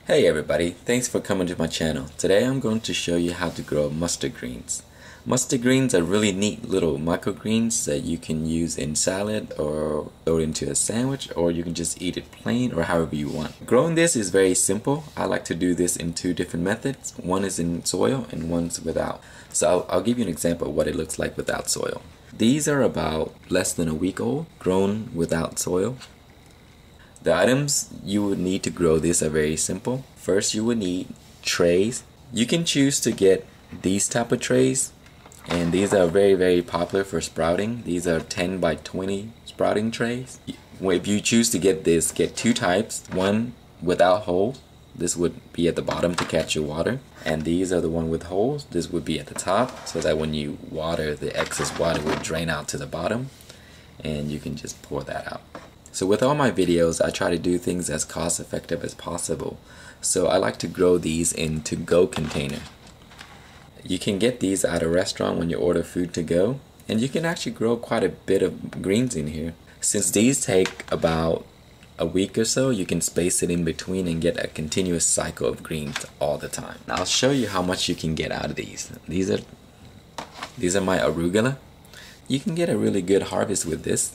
Hey everybody, thanks for coming to my channel. Today I'm going to show you how to grow mustard greens. Mustard greens are really neat little microgreens that you can use in salad or throw it into a sandwich, or you can just eat it plain or however you want. Growing this is very simple. I like to do this in two different methods. One is in soil and one's without. So I'll give you an example of what it looks like without soil. These are about less than a week old, grown without soil. The items you would need to grow this are very simple. First, you would need trays. You can choose to get these type of trays, and these are very popular for sprouting. These are 10 by 20 sprouting trays. If you choose to get this, get two types. One without holes. This would be at the bottom to catch your water, and these are the one with holes. This would be at the top, so that when you water, the excess water would drain out to the bottom, and you can just pour that out. So with all my videos, I try to do things as cost effective as possible. So I like to grow these in to-go container. You can get these at a restaurant when you order food to go, and you can actually grow quite a bit of greens in here. Since these take about a week or so, you can space it in between and get a continuous cycle of greens all the time. Now I'll show you how much you can get out of these. These are my arugula. You can get a really good harvest with this.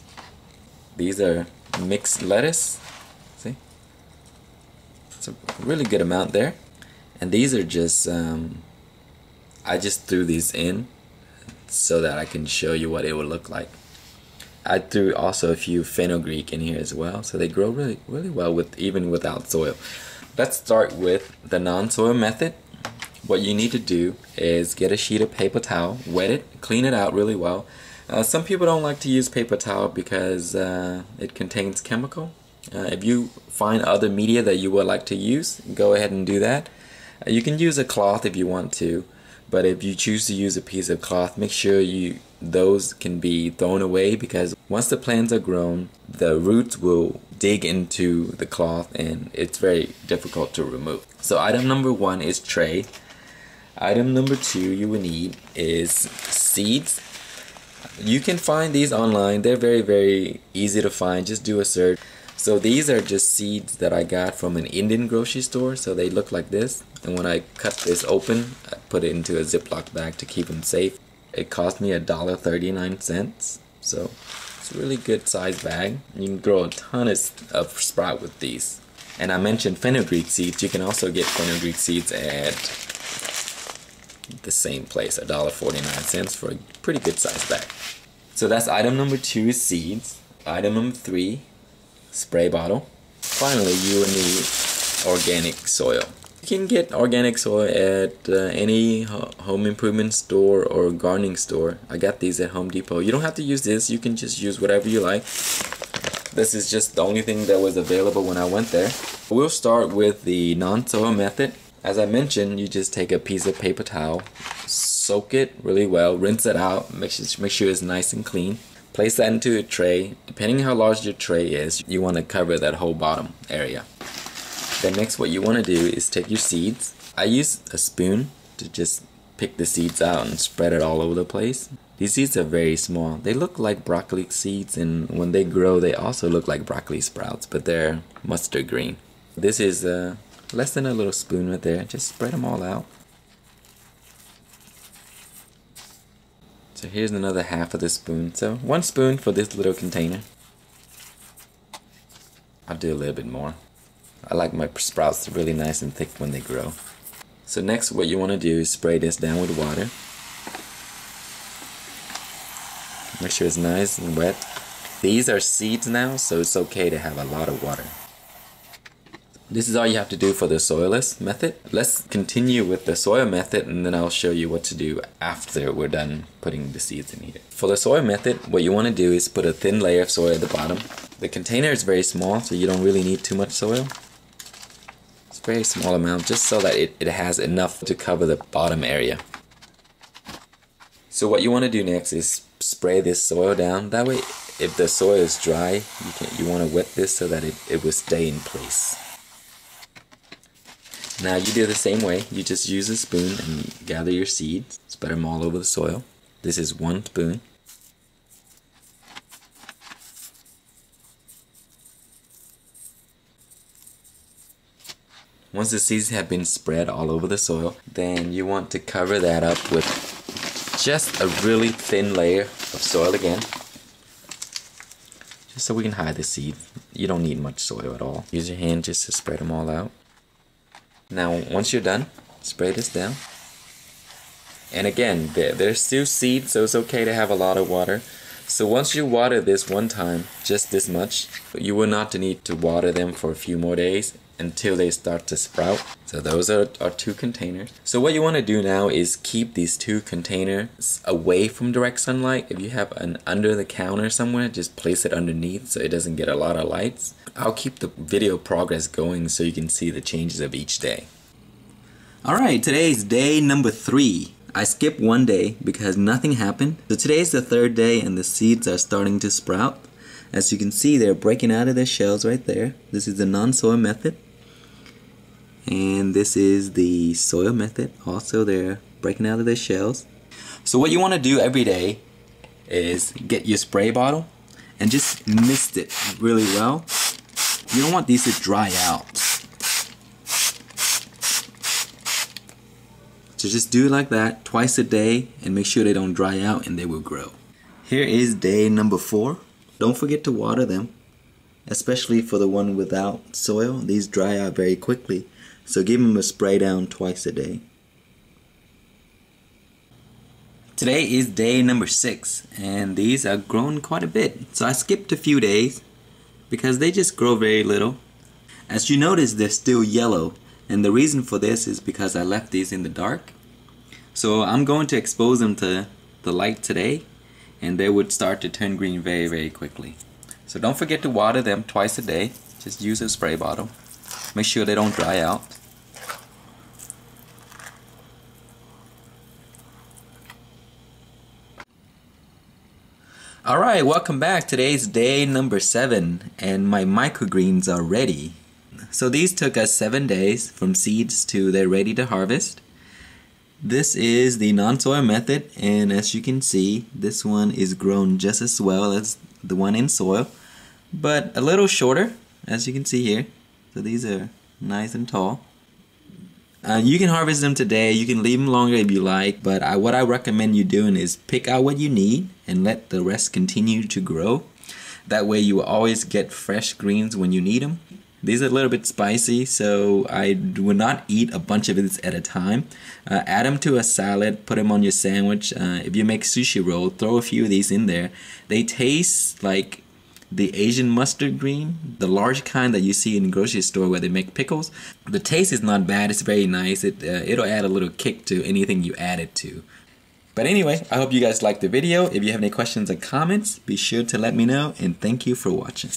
These are mixed lettuce. See, it's a really good amount there. And these are just I just threw these in so that I can show you what it would look like. I threw also a few fenugreek in here as well, so they grow really well with even without soil. Let's start with the non-soil method. What you need to do is get a sheet of paper towel, wet it, clean it out really well. Some people don't like to use paper towel because it contains chemical. If you find other media that you would like to use, go ahead and do that. You can use a cloth if you want to, but if you choose to use a piece of cloth, make sure those can be thrown away, because once the plants are grown, the roots will dig into the cloth and it's very difficult to remove. So item number one is tray. Item number two you will need is seeds. You can find these online. They're very easy to find. Just do a search. So these are just seeds that I got from an Indian grocery store. So they look like this. And when I cut this open, I put it into a Ziploc bag to keep them safe. It cost me $1.39. So it's a really good size bag. You can grow a ton of sprout with these. And I mentioned fenugreek seeds. You can also get fenugreek seeds at the same place, $1.49 for a pretty good size bag. So that's item number two, is seeds. Item number three, spray bottle. Finally, you will need organic soil. You can get organic soil at any home improvement store or gardening store. I got these at Home Depot. You don't have to use this. You can just use whatever you like. This is just the only thing that was available when I went there. We'll start with the non-soil method. As I mentioned, you just take a piece of paper towel, soak it really well, rinse it out, make sure it's nice and clean. Place that into a tray. Depending on how large your tray is, you want to cover that whole bottom area. Then next, what you want to do is take your seeds. I use a spoon to just pick the seeds out and spread it all over the place. These seeds are very small. They look like broccoli seeds, and when they grow, they also look like broccoli sprouts, but they're mustard green. This is less than a little spoon right there. Just spread them all out. So here's another half of the spoon. So 1 spoon for this little container. I'll do a little bit more. I like my sprouts really nice and thick when they grow. So next, what you want to do is spray this down with water. Make sure it's nice and wet. These are seeds now, so it's okay to have a lot of water. This is all you have to do for the soilless method. Let's continue with the soil method, and then I'll show you what to do after we're done putting the seeds in here. For the soil method, what you want to do is put a thin layer of soil at the bottom. The container is very small, so you don't really need too much soil. It's a very small amount, just so that it has enough to cover the bottom area. So what you want to do next is spray this soil down. That way, if the soil is dry, you want to wet this so that it will stay in place. Now you do the same way. You just use a spoon and gather your seeds, spread them all over the soil. This is 1 spoon. Once the seeds have been spread all over the soil, then you want to cover that up with just a really thin layer of soil again, just so we can hide the seed. You don't need much soil at all. Use your hand just to spread them all out. Now once you're done, spray this down. And again, there's still seeds, so it's okay to have a lot of water. So once you water this one time, just this much, you will not need to water them for a few more days until they start to sprout. So those are our 2 containers. So what you want to do now is keep these 2 containers away from direct sunlight. If you have an under the counter somewhere, just place it underneath so it doesn't get a lot of lights. I'll keep the video progress going so you can see the changes of each day. Alright, today is day number 3. I skipped one day because nothing happened. So today's the 3rd day and the seeds are starting to sprout. As you can see, they're breaking out of their shells right there. This is the non-soil method. And this is the soil method. Also, they're breaking out of their shells. So what you want to do every day is get your spray bottle and just mist it really well. You don't want these to dry out. So just do it like that twice a day and make sure they don't dry out and they will grow. Here is day number 4. Don't forget to water them, especially for the one without soil. These dry out very quickly, so give them a spray down twice a day. Today is day number 6 and these are grown quite a bit. So I skipped a few days because they just grow very little. As you notice, they're still yellow. And the reason for this is because I left these in the dark. So I'm going to expose them to the light today and they would start to turn green very, very quickly. So don't forget to water them twice a day. Just use a spray bottle. Make sure they don't dry out. Alright, welcome back. Today's day number 7 and my microgreens are ready. So these took us 7 days from seeds to they're ready to harvest. This is the non-soil method, and as you can see, this one is grown just as well as the one in soil, but a little shorter, as you can see here. So these are nice and tall. You can harvest them today, you can leave them longer if you like, but what I recommend you doing is pick out what you need and let the rest continue to grow. That way you will always get fresh greens when you need them. These are a little bit spicy, so I would not eat a bunch of these at a time. Add them to a salad, put them on your sandwich. If you make sushi roll, throw a few of these in there. They taste like the Asian mustard green, the large kind that you see in the grocery store where they make pickles. The taste is not bad, it's very nice. It'll add a little kick to anything you add it to. But anyway, I hope you guys liked the video. If you have any questions or comments, be sure to let me know, and thank you for watching.